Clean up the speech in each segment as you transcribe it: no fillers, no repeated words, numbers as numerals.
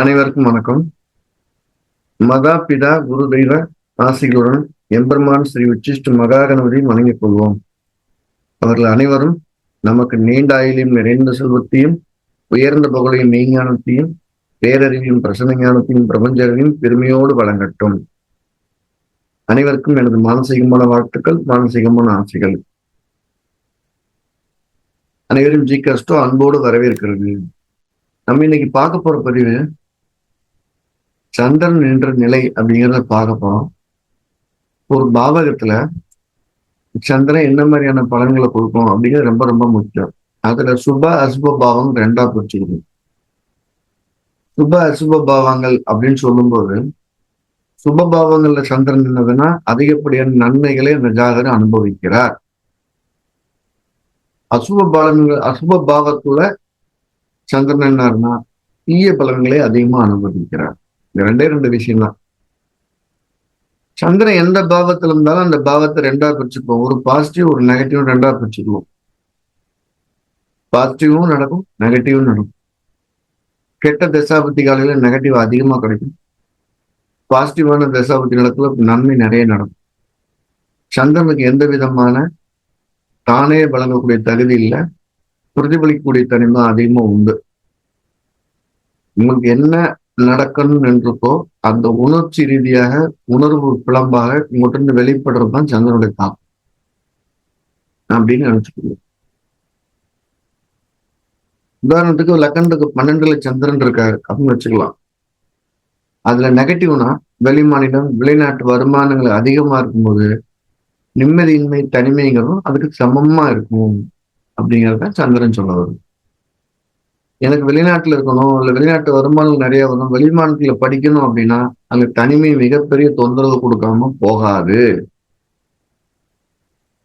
அனைவருக்கும் வணக்கம். மதா பிதா குரு தெய்வ ஆசிகளுடன் எம்பெருமான் ஸ்ரீ உச்சிஷ்ட மகா கணபதி வணங்கிக் கொள்வோம். அவர்கள் அனைவரும் நமக்கு நீண்ட ஆயுளையும் நிறைந்த செல்வத்தையும் உயர்ந்த புகழையும் மெய்ஞானத்தையும் பேரறிவையும் பிரசன்ன ஞானத்தையும் பிரபஞ்ச அறிவையும் பெருமையோடு வழங்கட்டும். அனைவருக்கும் எனது மானசீகமான வாழ்த்துக்கள், மானசீகமான ஆசைகள். அனைவரும் ஜி கஸ்டோ அன்போடு வரவேற்கிறது. நம்ம இன்னைக்கு பார்க்க போற பதிவு சந்திரன் என்ற நிலை அப்படிங்கிறத பார்க்க போறோம். ஒரு பாவகத்துல சந்திரன் என்ன மாதிரியான பலன்களை கொடுக்கும் அப்படிங்கிறது ரொம்ப ரொம்ப முக்கியம். அதுல சுப அசுப பாவம் ரெண்டா பிரிச்சுக்குது. சுப அசுப பாவங்கள் அப்படின்னு சொல்லும்போது சுப பாவங்கள்ல சந்திரன் என்னதுன்னா அதிகப்படியான நன்மைகளை அந்த ஜாதகர் அனுபவிக்கிறார். அசுப பாவத்துல சந்திரன் என்னன்னா தீய பலன்களை அதிகமா அனுபவிக்கிறார். இந்த ரெண்டு விஷயம் தான். சந்திரன் எந்த பாவத்துல இருந்தாலும் அந்த பாவத்தை ரெண்டா பிரிச்சுக்குவோம். ஒரு பாசிட்டிவ் ஒரு நெகட்டிவ் ரெண்டா பிரிச்சுக்குவோம். பாசிட்டிவும் நடக்கும், நெகட்டிவும் நடக்கும். கெட்ட தசாபத்தி காலையில நெகட்டிவ் அதிகமா கிடைக்கும். பாசிட்டிவான தசாபத்தி நடத்துல நன்மை நிறைய நடக்கும். சந்திரனுக்கு எந்த விதமான தானே வழங்கக்கூடிய தகுதி இல்லை, பிரதிபலிக்கக்கூடிய தனிமை அதிகமா உண்டு. உங்களுக்கு என்ன நடக்கணும் என்றுக்கோ அந்த உணர்ச்சி ரீதியாக உணர்வு பிளம்பாக உங்கள்கிட்ட வெளிப்படுறதுதான் சந்திரனுடைய தாக்கம் அப்படின்னு நினைச்சுக்கோங்க. உதாரணத்துக்கு லக்கணத்துக்கு 12ல சந்திரன் இருக்காரு அப்படின்னு வச்சுக்கலாம். அதுல நெகட்டிவ்னா வெளி மாநிலம் வெளிநாட்டு வருமானங்கள் அதிகமா இருக்கும்போது நிம்மதியின்மை தனிமைங்கிறதும் அதுக்கு சமமா இருக்கும் அப்படிங்கிறத சந்திரன் சொல்ல வரும். எனக்கு வெளிநாட்டுல இருக்கணும், இல்ல வெளிநாட்டு வருமானம் நிறைய வரும், வெளிமாநிலத்துல படிக்கணும் அப்படின்னா அங்க தனிமை மிகப்பெரிய தொந்தரவு கொடுக்காம போகாது.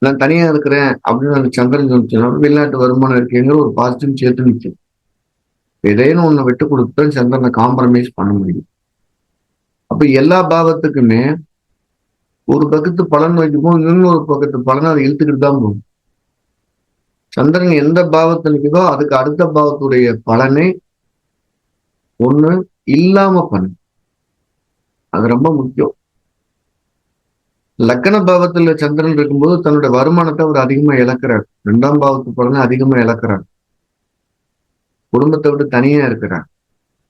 நான் தனியா இருக்கிறேன் அப்படின்னு அந்த சந்திரன் சொல்லிச்சுன்னா வெளிநாட்டு வருமானம் இருக்குங்கிற ஒரு பாசிட்டிவ் சேர்த்து நிற்கும். ஏதேனும் ஒண்ணு விட்டு கொடுத்து சந்திரனை காம்ப்ரமைஸ் பண்ண முடியும். அப்ப எல்லா பாவத்துக்குமே ஒரு பக்கத்து பலன் வைக்கும்போது இன்னொரு பக்கத்து பலனை அதை இழுத்துக்கிட்டு தான் போகும். சந்திரன் எந்த பாவத்தில் நிற்குதோ அதுக்கு அடுத்த பாவத்துடைய பலனை ஒண்ணு இல்லாம பண்ணு. அது ரொம்ப முக்கியம். லக்கண பாவத்துல சந்திரன் இருக்கும்போது தன்னுடைய வருமானத்தை அவர் அதிகமா இழக்கிறார். 2ஆம் பாவத்து பலனை அதிகமா இழக்கிறார். குடும்பத்தை விட்டு தனியா இருக்கிறார்.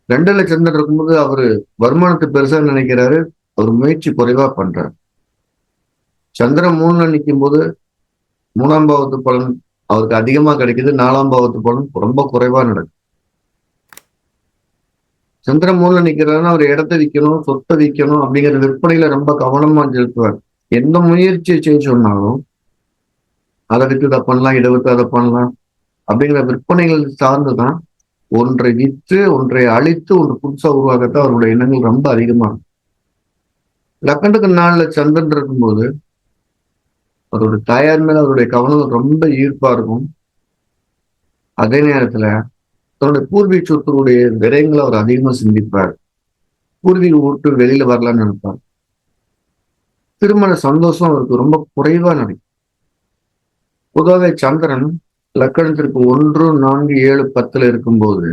2ல சந்திரன் இருக்கும்போது அவரு வருமானத்தை பெருசா நினைக்கிறாரு, அவர் முயற்சி குறைவா பண்றாரு. சந்திரன் 3ல நிற்கும் போது 3ஆம் பாவத்து பலன் அவருக்கு அதிகமா கிடைக்குது, 4ஆம் பாவத்து பலன் ரொம்ப குறைவா நடக்கும். சந்திரன் 3ல நிக்கிறாருன்னா அவர் இடத்த விற்கணும், சொத்தை விற்கணும் அப்படிங்கிற விற்பனையில ரொம்ப கவனமா செலுத்துவார். எந்த முயற்சியை செய்ய சொன்னாலும் அதை வித்து இதை பண்ணலாம், இதை வித்து அதை பண்ணலாம் அப்படிங்கிற விற்பனைகள் சார்ந்துதான் ஒன்றை விற்று ஒன்றை அழித்து ஒன்று புதுசா உருவாக்கத்தான் அவருடைய எண்ணங்கள் ரொம்ப அதிகமா இருக்கும். லக்கணத்துக்கு 4ல சந்திரன் இருக்கும்போது அவருடைய தாயார் மேல அவருடைய கவனம் ரொம்ப ஈர்ப்பா இருக்கும். அதே நேரத்துல தன்னுடைய பூர்வீக சொத்துடைய விரயங்களை அவர் அதிகமா சிந்திப்பார். பூர்வீக விட்டு வெளியில வரலான்னு நினைப்பார். திருமண சந்தோஷம் அவருக்கு ரொம்ப குறைவா நடக்கும். பொதுவாக சந்திரன் லக்கணத்திற்கு 1, 4, 7, 10ல இருக்கும்போது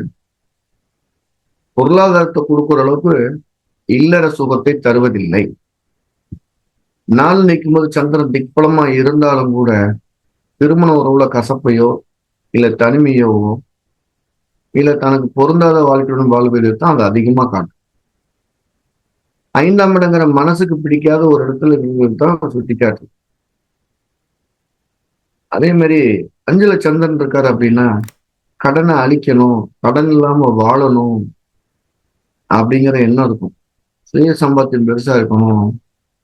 பொருளாதாரத்தை கொடுக்குற அளவுக்கு இல்லற சுகத்தை தருவதில்லை. 4 நிற்கும் போது சந்திரன் திக்பலமா இருந்தாலும் கூட திருமண உறவுல கசப்பையோ இல்ல தனிமையோ இல்ல தனக்கு பொருந்தாத வாழ்க்கையுடன் வாழ்வதை தான் அது அதிகமா காட்டும். 5ஆம் இடங்கிற மனசுக்கு பிடிக்காத ஒரு இடத்துல இருக்கிறது தான் சுட்டி காட்டு. அதே மாதிரி 5ல சந்திரன் இருக்காரு அப்படின்னா கடனை அழிக்கணும், கடன் இல்லாம வாழணும் அப்படிங்கிற எண்ணம் இருக்கும். சுய சம்பாத்தியம் பெருசா இருக்கணும்,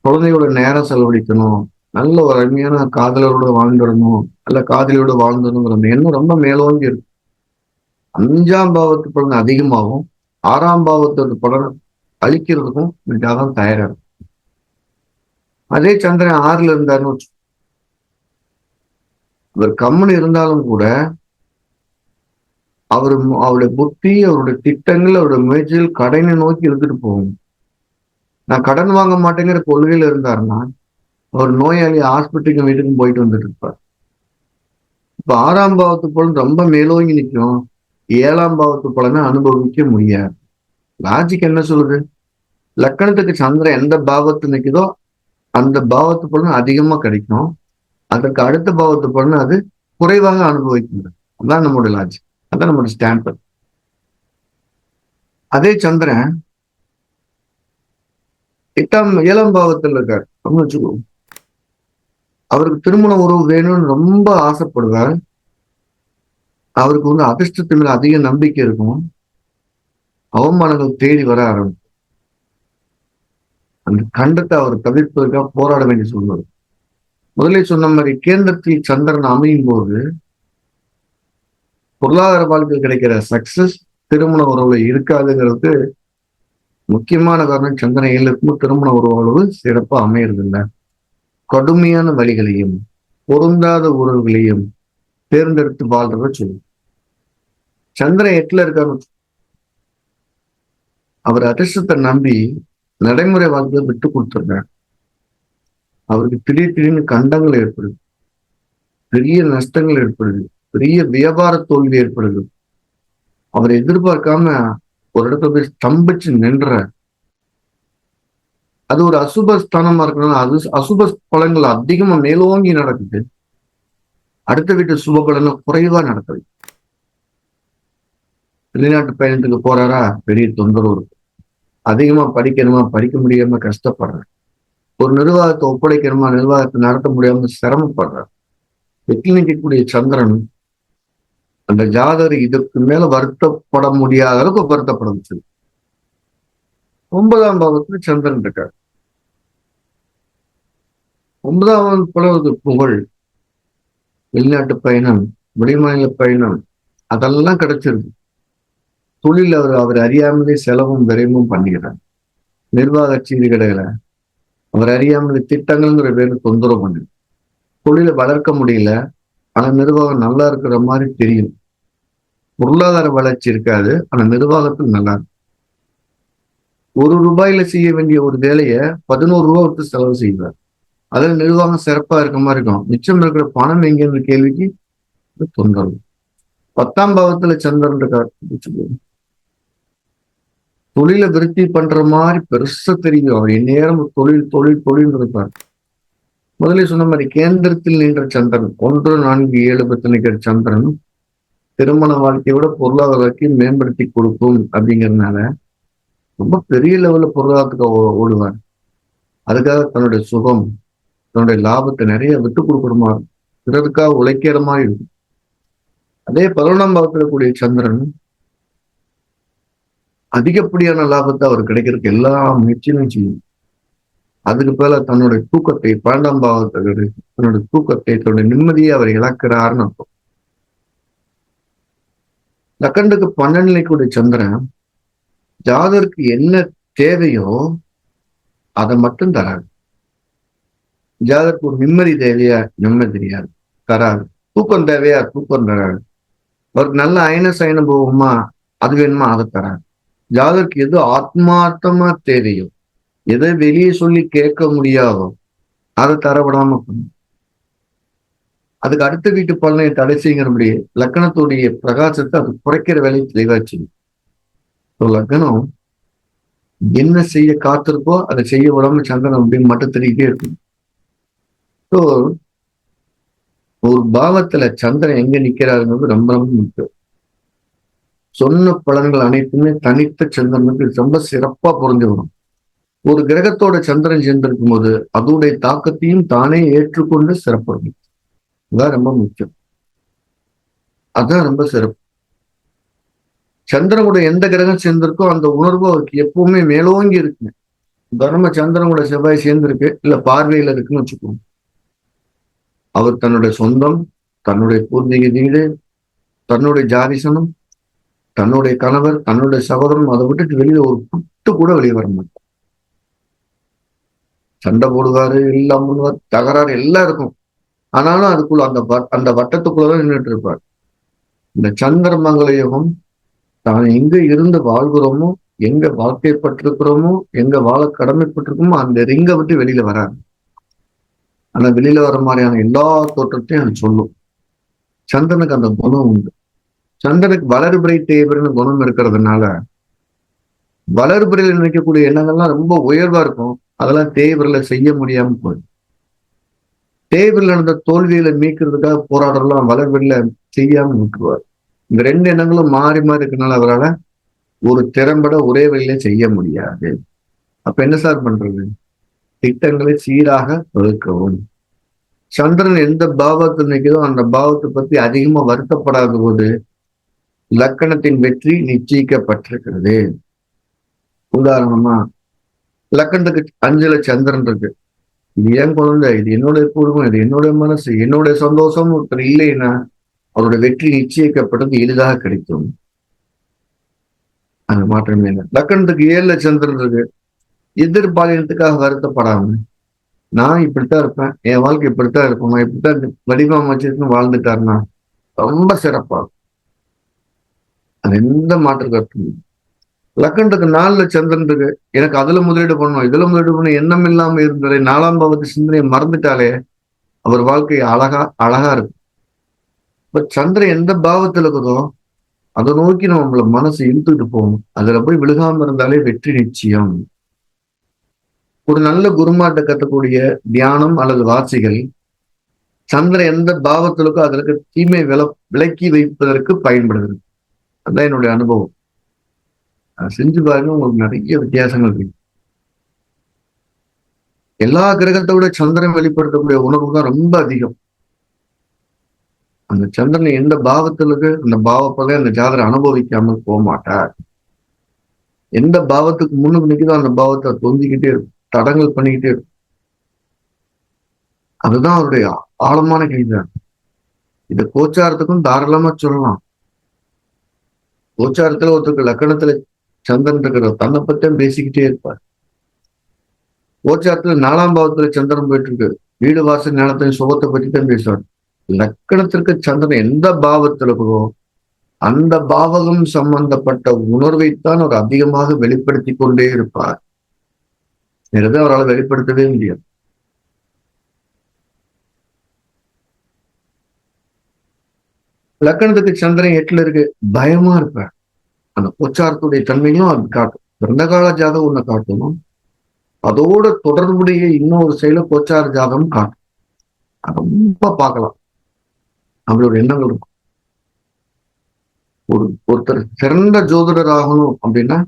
குழந்தையோட நேரம் செலவழிக்கணும், நல்ல ஒரு அருமையான காதலரோட வாழ்ந்துடணும், நல்ல காதலியோட வாழ்ந்துடணுங்கிற எண்ணம் ரொம்ப மேலோங்கி இருக்கும். 5ஆம் பாவத்து பலன் அதிகமாகும், 6ஆம் பாவத்தோட பலன் அழிக்கிறதுக்கும் ஜாதகம் தயாரா இருக்கும். அதே சந்திரன் 6ல இருந்தாருன்னு வச்சு அவர் கம்முன்னு இருந்தாலும் கூட அவருடைய புத்தி, அவருடைய திட்டங்கள், அவருடைய முயற்சிகள் கடனை நோக்கி எடுத்துட்டு போகும். நான் கடன் வாங்க மாட்டேங்கிற கொள்கையில இருந்தாருன்னா அவர் நோயாளி ஹாஸ்பிட்டலுக்கு வீட்டுக்கும் போயிட்டு வந்துட்டு இருப்பார். இப்ப 6ஆம் பாவத்து பலன் ரொம்ப மேலோங்கி நிற்கும், 7ஆம் பாவத்து பலனை அனுபவிக்க முடியாது. லாஜிக் என்ன சொல்லுது? லக்கணத்துக்கு சந்திரன் எந்த பாவத்து நிக்குதோ அந்த பாவத்து பலன் அதிகமா கிடைக்கும். அதற்கு அடுத்த பாவத்து பலன் அது குறைவாக அனுபவிக்கின்றது. அதான் நம்மளோட லாஜிக். அதான் நம்மளோட ஸ்டாண்ட். அதே சந்திரன் 7ஆம் பாவத்தில் இருக்காரு அப்படின்னு வச்சுக்கோ. அவருக்கு திருமண உறவு வேணும்னு ரொம்ப ஆசைப்படுவார். அவருக்கு அதிர்ஷ்டத்து மேல அதிக நம்பிக்கை இருக்கும். அவமானங்கள் தேடி வர ஆரம்பிக்கும். அந்த கண்டத்தை அவர் தவிர்ப்பதற்காக போராட வேண்டிய சூழ்நிலை. முதலே சொன்ன மாதிரி கேந்திரத்தில் சந்திரன் அமையும் போது பொருளாதார வாழ்க்கையில் கிடைக்கிற சக்சஸ் திருமண உறவுல இருக்காதுங்கிறது முக்கியமான காரணம். சந்திரன் 7 இருக்கும் திருமண உறவு சிறப்பா அமையறது இல்லை. கடுமையான வழிகளையும் பொருந்தாத உறவுகளையும் தேர்ந்தெடுத்து வாழ்றத சொல்லுவோம். சந்திரன் 8ல இருக்காரு. அவர் அதிர்ஷ்டத்தை நம்பி நடைமுறை வாழ்க்கையை விட்டு கொடுத்துருக்காரு. அவருக்கு திடீர்னு கண்டங்கள் ஏற்படுது, பெரிய நஷ்டங்கள் ஏற்படுது, பெரிய வியாபார தோல்வி ஏற்படுது. அவர் எதிர்பார்க்காம ஒரு இடத்துல போய் ஸ்தம்பிச்சு நின்ற. அது ஒரு அசுப ஸ்தானமா இருக்கணும். அது அசுப பலன்கள் அதிகமா மேலோங்கி நடக்குது. அடுத்த வீட்டு சுப பலனை குறைவா நடக்குது. வெளிநாட்டு பயணத்துக்கு போறாரா, பெரிய தொந்தரவு இருக்கு. அதிகமா படிக்கணுமா, படிக்க முடியாம கஷ்டப்படுறார். ஒரு நிர்வாகத்தை ஒப்படைக்கணுமா, நிர்வாகத்தை நடத்த முடியாம சிரமப்படுறார். வெற்றி நிற்கக்கூடிய சந்திரன் அந்த ஜாதகர் இதுக்கு மேல வருத்தப்பட முடியாத அளவுக்கு வருத்தப்பட வச்சது. 9ஆம் பாவத்துல சந்திரன் இருக்கார். 9ஆம் புலவது புகழ், வெளிநாட்டு பயணம், வெளிமாநில பயணம் அதெல்லாம் கிடைச்சிருக்கு. தொழில் அவர் அறியாமலே செலவும் விரைவும் பண்ணுகிறார். நிர்வாக சீர்கேடுகளை அவர் அறியாமலே திட்டங்கள்ங்கிற பேரு தொந்தரவு பண்ணு. தொழிலை வளர்க்க முடியல. ஆனா நிர்வாகம் நல்லா இருக்கிற மாதிரி தெரியும். பொருளாதார வளர்ச்சி இருக்காது. ஆனா நிர்வாகத்தில் நல்லா இருக்கும். ₹1 செய்ய வேண்டிய ஒரு வேலையை 11 ரூபாய் விட்டு செலவு செய்வார். அதில் நிர்வாகம் சிறப்பா இருக்க மாதிரி இருக்கும். மிச்சம் இருக்கிற பணம் எங்கேன்னு கேள்விக்கு தொந்தரவு. 10ஆம் பாவத்துல சந்திரன் இருக்கார். தொழிலை விருத்தி பண்ற மாதிரி பெருசா தெரியும். அவர் எந்நேரம் தொழில் தொழில் தொழில் இருப்பார். முதலே சொன்ன மாதிரி கேந்திரத்தில் நின்ற சந்திரன் 1, 4, 7 நிற்கிற சந்திரன் திருமண வாழ்க்கையை விட பொருளாதார வாழ்க்கையை மேம்படுத்தி கொடுக்கும் அப்படிங்கிறதுனால ரொம்ப பெரிய லெவல்ல பொருளாதாரத்துக்கு ஓடுவார். அதுக்காக தன்னுடைய சுகம், தன்னுடைய லாபத்தை நிறைய விட்டு கொடுக்குற மாதிரி, பிறருக்காக உழைக்கிற மாதிரி இருக்கும். அதே 11ஆம் பாவத்துல கூடிய சந்திரன் அதிகப்படியான லாபத்தை அவர் கிடைக்கிறதுக்கு எல்லா முயற்சியும் செய்யும். அதுக்கு மேல தன்னுடைய தூக்கத்தை 12ஆம் பாவத்தை தன்னுடைய தூக்கத்தை தன்னுடைய நிம்மதியை அவர் இழக்கிறாருன்னு அர்த்தம். லக்கண்டுக்கு 12 கூடிய சந்திரன் ஜாதருக்கு என்ன தேவையோ அதை மட்டும் தராது. ஜாதருக்கு ஒரு நிம்மதி தேவையா, நிம்மதி தெரியாது, தராது. தூக்கம் தேவையா, தூக்கம் தராது. அவருக்கு நல்ல அயன சயன போகுமா, அது வேணுமா, அதை தராது. ஜாதருக்கு எது ஆத்மார்த்தமா தேவையோ, எதை வெளியே சொல்லி கேட்க முடியாதோ அதை தரவிடாம பண்ணும். அதுக்கு அடுத்த வீட்டு பலனை தடை செய்கிறபடி லக்கணத்துடைய பிரகாசத்தை அது குறைக்கிற வேலையை தெளிவாச்சு. லக்னம் என்ன செய்ய காத்திருக்கோ அதை செய்ய விடாம சந்திரன் அப்படின்னு மட்டும் தெரிவிட்டே இருக்கும். ஸோ ஒரு பாவத்துல சந்திரன் எங்க நிக்கிறாருங்கிறது ரொம்ப ரொம்ப முக்கியம். சொன்ன பலன்கள் அனைத்துமே தனித்த சந்திரனுக்கு ரொம்ப சிறப்பா பொருந்தி வரும். ஒரு கிரகத்தோட சந்திரன் சேர்ந்திருக்கும் போது அதோடைய தாக்கத்தையும் தானே ஏற்றுக்கொண்டு சிறப்பு. அதான் ரொம்ப முக்கியம். அதான் ரொம்ப சிறப்பு. சந்திரனோட எந்த கிரகம் சேர்ந்திருக்கோ அந்த உணர்வு அவருக்கு எப்பவுமே மேலோங்கி இருக்குங்க. தர்ம சந்திரனோட செவ்வாய் சேர்ந்திருக்கு, இல்ல பார்வையில இருக்குன்னு வச்சுக்கோங்க. அவர் தன்னுடைய சொந்தம், தன்னுடைய பூர்வீக வீடு, தன்னுடைய ஜாதிசனம், தன்னுடைய கணவர், தன்னுடைய சகோதரன் அதை விட்டுட்டு வெளியில ஒரு புட்டு கூட வெளியே வர மாட்டார். சண்டை போடுவாரு, எல்லாம் பண்ணுவார், தகராறு எல்லாம் இருக்கும். ஆனாலும் அதுக்குள்ள அந்த வட்டத்துக்குள்ளதான் நின்றுட்டு இருப்பார். இந்த சந்திரமங்கல யோகம் தான் எங்க இருந்து வாழ்கிறோமோ, எங்க வாழ்க்கைப்பட்டிருக்கிறோமோ, எங்க வாழ கடமைப்பட்டிருக்கோமோ அந்த ரிங்கை விட்டு வெளியில வராது. ஆனா வெளியில வர மாதிரியான எல்லா தோற்றத்தையும் அது சொல்லும். சந்திரனுக்கு அந்த குணம் உண்டு. சந்திரனுக்கு வளர்பிறை தேவர்னு குணம் இருக்கிறதுனால வளர்பிறையில் நினைக்கக்கூடிய எண்ணங்கள்லாம் ரொம்ப உயர்வா இருக்கும். அதெல்லாம் தேய்பிறையில செய்ய முடியாம போயிடும். தேய்பிறையில நடந்த தோல்வியில மீட்கிறதுக்காக போராடலாம் வளர்பிறையில செய்யாம விட்டுருவார். இந்த 2 எண்ணங்களும் மாறி மாறி இருக்கனால அவரால் ஒரு திறம்பட ஒரே வழியில செய்ய முடியாது. அப்ப என்ன சார் பண்றது? திட்டங்களை சீராக வகுக்கவும். சந்திரன் எந்த பாவத்தில் நிற்கிறதோ அந்த பாவத்தை பத்தி அதிகமா வருத்தப்படாத போது லக்கணத்தின் வெற்றி நிச்சயிக்கப்பட்டிருக்கிறது. உதாரணமா லக்கணத்துக்கு 5ல சந்திரன் இருக்கு. இது என் குழந்தை, இது என்னுடைய குடும்பம், இது என்னுடைய மனசு, என்னுடைய சந்தோஷம் ஒருத்தர் இல்லைன்னா அவருடைய வெற்றி நிச்சயிக்கப்பட்டது எளிதாக கிடைக்கும். அது மாற்றமே இல்லை. லக்கணத்துக்கு 7ல சந்திரன் இருக்கு. எதிர்பாலினத்துக்காக வருத்தப்படாம நான் இப்படித்தான் இருப்பேன், என் வாழ்க்கை இப்படித்தான் இருக்கும், நான் இப்படித்தான் வடிவமைச்சிருக்குன்னு வாழ்ந்துட்டாருன்னா ரொம்ப சிறப்பா இருக்கும். அது எந்த மாற்று கருத்தும். லக்கணத்துக்கு 4ல சந்திரன் இருக்கு. எனக்கு அதுல முதலீடு பண்ணணும், இதுல முதலீடு பண்ணணும் எண்ணம் இல்லாம இருந்ததை 4ஆம் பாவத்து சிந்தனையை மறந்துட்டாலே அவர் வாழ்க்கை அழகா அழகா இருக்கும். இப்ப சந்திரன் எந்த பாவத்துல இருக்குதோ அதை நோக்கி நம்மள மனசு இழுத்துட்டு போகணும். அதுல போய் விழுகாம இருந்தாலே வெற்றி நிச்சயம். ஒரு நல்ல குருமாட்ட கட்டக்கூடிய தியானம் அல்லது வாசிகள் சந்திரன் எந்த பாவத்திலுக்கோ அதற்கு தீமை விலக்கி வைப்பதற்கு பயன்படுகிறது. அதுதான் என்னுடைய அனுபவம். செஞ்சு பாருங்க, உங்களுக்கு நிறைய வித்தியாசங்கள் இருக்கு. எல்லா கிரகத்தை விட சந்திரன் வெளிப்படுத்தக்கூடிய உணர்வு தான் ரொம்ப அதிகம். அந்த சந்திரன் எந்த பாவத்திலுக்கு அந்த பாவப்பதை அந்த ஜாதகரை அனுபவிக்காமல் போக மாட்டார். எந்த பாவத்துக்கு முன்னுக்கு நிற்குதோ அந்த பாவத்தை தொந்திக்கிட்டே இருக்கும், தடங்கள் பண்ணிக்கிட்டே இருக்கும். அதுதான் அவருடைய ஆழமான கேள்விதான். இதை கோச்சாரத்துக்கும் தாராளமா சொல்லலாம். கோச்சாரத்துல ஒருத்தருக்கு லக்கணத்துல சந்திரன் இருக்கிற தன்னை பத்தியும் பேசிக்கிட்டே இருப்பார். கோச்சாரத்துல 4ஆம் பாவத்துல சந்திரன் போயிட்டு இருக்கு, வீடு வாசல் நிலத்தின் சுகத்தை பற்றி தான் பேசுவார். லக்கணத்திற்கு சந்திரன் எந்த பாவத்தில் இருக்குதோ அந்த பாவகம் சம்பந்தப்பட்ட உணர்வைத்தான் அவர் அதிகமாக வெளிப்படுத்தி கொண்டே இருப்பார். எனவே அவரால் வெளிப்படுத்தவே முடியாது. லக்கணத்துக்கு சந்திரன் 8ல இருக்கு, பயமா இருப்பார். அந்த கோச்சாரத்துடைய தன்மையும் அது காட்டும். பிறந்த கால ஜாதகம் ஒண்ணு காட்டணும், அதோட தொடர்புடைய இன்னொரு செயல கோச்சார ஜாதகம் காட்டும். ரொம்ப பார்க்கலாம், அவங்களோட எண்ணங்கள் இருக்கும். ஒருத்தர் சிறந்த ஜோதிடர் ஆகணும் அப்படின்னா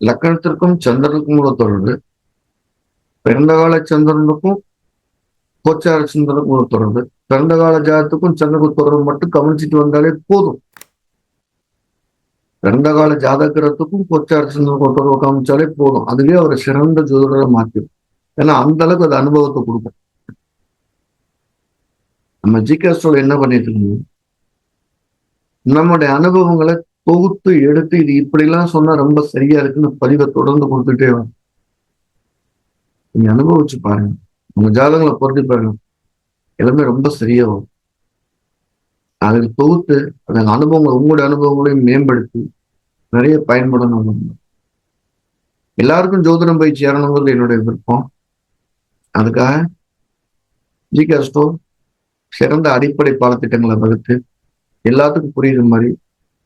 லக்கணத்திற்கும் சந்திரனுக்கும் உள்ள தொடர்பு, பிறந்த கால சந்திரனுக்கும் கோச்சார சந்திரனுக்கும் உள்ள தொடர்பு, பிறந்த கால ஜாதகத்துக்கும் சந்திரனுக்கும் தொடர்பு மட்டும் கவனிச்சுட்டு வந்தாலே போதும். பிறந்த கால ஜாதகத்துக்கும் கோச்சார சந்திரனுக்கும் தொடர்பு காமிச்சாலே போதும். அதுவே அவரை சிறந்த ஜோதிடரை மாற்றிடும். ஏன்னா அந்த அளவுக்கு அது அனுபவத்தை கொடுக்கும். நம்ம ஜிகாஸ்ட்ரோல என்ன பண்ணிட்டு இருக்கோம், நம்முடைய அனுபவங்களை தொகுத்து எடுத்து இது இப்படிலாம் சொன்னா ரொம்ப சரியா இருக்குன்னு பதிவை தொடர்ந்து கொடுத்துட்டே வரும். நீங்க அனுபவிச்சு பாருங்க, உங்க ஜாதகங்களை பொருத்தி பாருங்க, எல்லாமே ரொம்ப சரியா வரும். அதுக்கு தொகுத்து அந்த அனுபவங்களை உங்களுடைய அனுபவங்களையும் மேம்படுத்தி நிறைய பயன்படணும். எல்லாருக்கும் ஜோதிடம் போய் சேரணுங்கிறது என்னுடைய விருப்பம். அதுக்காக ஜிகாஸ்ட்ரோ சிறந்த அடிப்படை பாடத்திட்டங்களை வகுத்து எல்லாத்துக்கும் புரியுற மாதிரி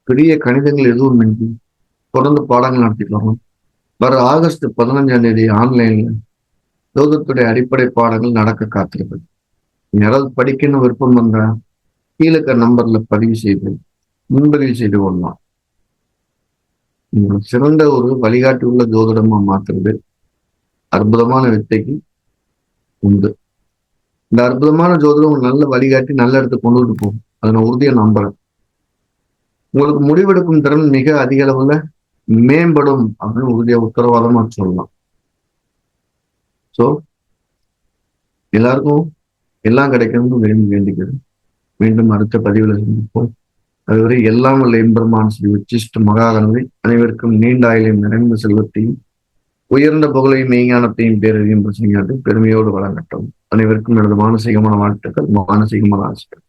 பெரிய கணிதங்கள் எதுவும் இன்றி தொடர்ந்து பாடங்கள் நடத்திட்டு வரோம். வர ஆகஸ்ட் 15ஆம் தேதி ஆன்லைன்ல ஜோதிடத்துடைய அடிப்படை பாடங்கள் நடக்க காத்திருக்கு. யாராவது படிக்கணும் விருப்பம் வந்தா கீழே நம்பர்ல பதிவு செய்து முன்பதிவு செய்து கொள்ளலாம். சிறந்த ஒரு வழிகாட்டி உள்ள ஜோதிடமா மாத்துறது அற்புதமான வித்தைக்கு உண்டு. இந்த அற்புதமான ஜோதிடம் நல்ல வழிகாட்டி நல்ல இடத்துக்கு கொண்டுட்டு போகும். அதை நான் உறுதியா நம்புறேன். உங்களுக்கு முடிவெடுக்கும் திறன் மிக அதிக அளவுல மேம்படும் அப்படின்னு உறுதியா உத்தரவாதமா சொல்லலாம். ஸோ எல்லாருக்கும் எல்லாம் கிடைக்கணும்னு விரும்பி வேண்டிக்கிறது. மீண்டும் அடுத்த பதிவில் சந்திப்போம். அதுவரை எல்லாம் உள்ள எம்பெருமான் ஸ்ரீ உச்சிஷ்ட மகாகணபதி அனைவருக்கும் நீண்ட ஆயுளையும் நிறைந்த செல்வத்தையும் உயர்ந்த புகழையும் மெய்ஞானத்தையும் பேரறியும் பிரச்சனையாட்டு பெருமையோடு வழங்கட்டும். அனைவருக்கும் எனது மானசீகமான வாழ்த்துக்கள், மானசீகமான ஆசைகள்.